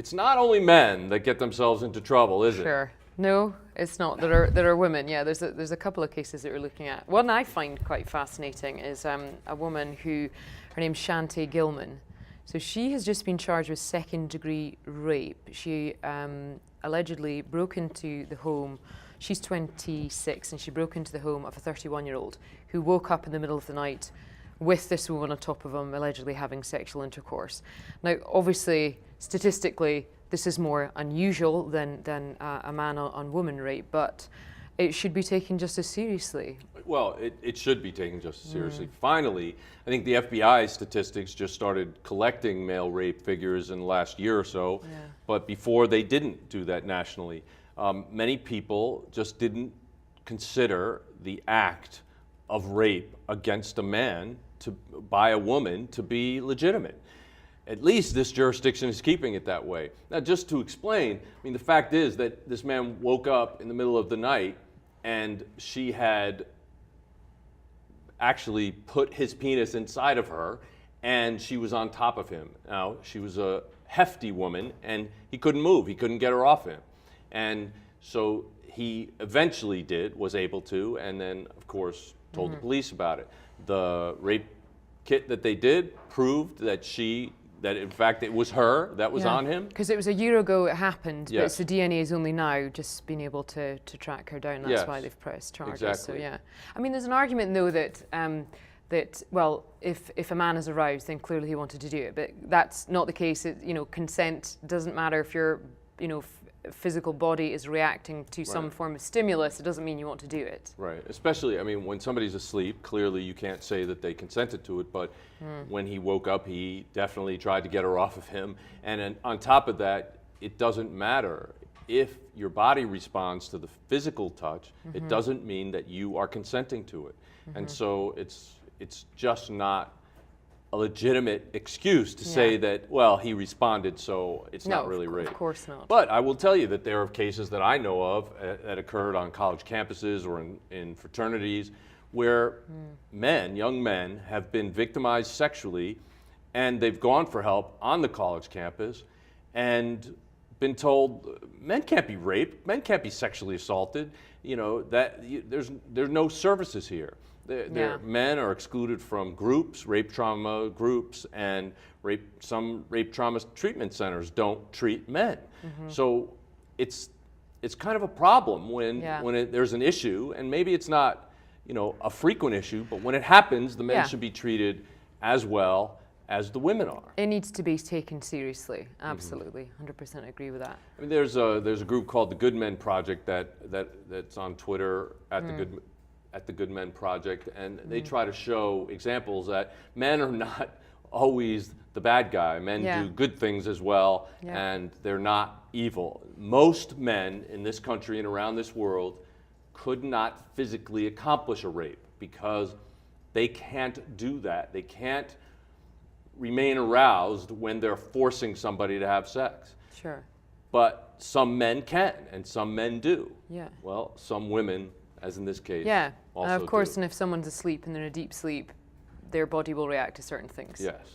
It's not only men that get themselves into trouble, is it? Sure. No, it's not. There are women. Yeah, there's a couple of cases that we're looking at. One I find quite fascinating is a woman who, her name's Shantae Gilman. So she has just been charged with second-degree rape. She allegedly broke into the home. She's 26, and she broke into the home of a 31-year-old who woke up in the middle of the night with this woman on top of him, allegedly having sexual intercourse. Now, obviously, statistically, this is more unusual than a man-on-woman rape, but it should be taken just as seriously. Well, it should be taken just as seriously. Finally, I think the FBI statistics just started collecting male rape figures in the last year or so, but before they didn't do that nationally. Many people just didn't consider the act of rape against a man by a woman to be legitimate. At least this jurisdiction is keeping it that way. Now, just to explain, I mean, the fact is that this man woke up in the middle of the night and she had actually put his penis inside of her and she was on top of him. Now, she was a hefty woman and he couldn't move. He couldn't get her off him. And so he eventually was able to, and then, of course, told the police about it. The rape kit that they did proved that in fact it was her that was on him. Because it was a year ago it happened, but it's the DNA is only now just been able to track her down. That's why they've pressed charges. Exactly. So yeah, I mean, there's an argument though that well, if a man is aroused, then clearly he wanted to do it, but that's not the case. Consent doesn't matter if your physical body is reacting to some form of stimulus. It doesn't mean you want to do it. Right. Especially, I mean, when somebody's asleep, clearly you can't say that they consented to it, but when he woke up, he definitely tried to get her off of him. And then on top of that, it doesn't matter. If your body responds to the physical touch, it doesn't mean that you are consenting to it. And so it's just not a legitimate excuse to say that, well, he responded, so it's not really rape. Of course not. But I will tell you that there are cases that I know of that occurred on college campuses or in fraternities where young men, have been victimized sexually and they've gone for help on the college campus and been told men can't be raped, men can't be sexually assaulted, there's no services here. Men are excluded from groups, rape trauma groups, and some rape trauma treatment centers don't treat men. So it's kind of a problem when there's an issue, and maybe it's not a frequent issue, but when it happens, the men should be treated as well as the women are. It needs to be taken seriously. Absolutely, 100% agree with that. I mean, there's a group called the Good Men Project that's on Twitter at the Good Men Project, and they try to show examples that men are not always the bad guy. Men do good things as well, and they're not evil. Most men in this country and around this world could not physically accomplish a rape because they can't do that. They can't remain aroused when they're forcing somebody to have sex. Sure. But some men can, and some men do. Yeah. Well, some women, as in this case, also of course, do. and if someone's asleep and they're in a deep sleep, their body will react to certain things. Yes.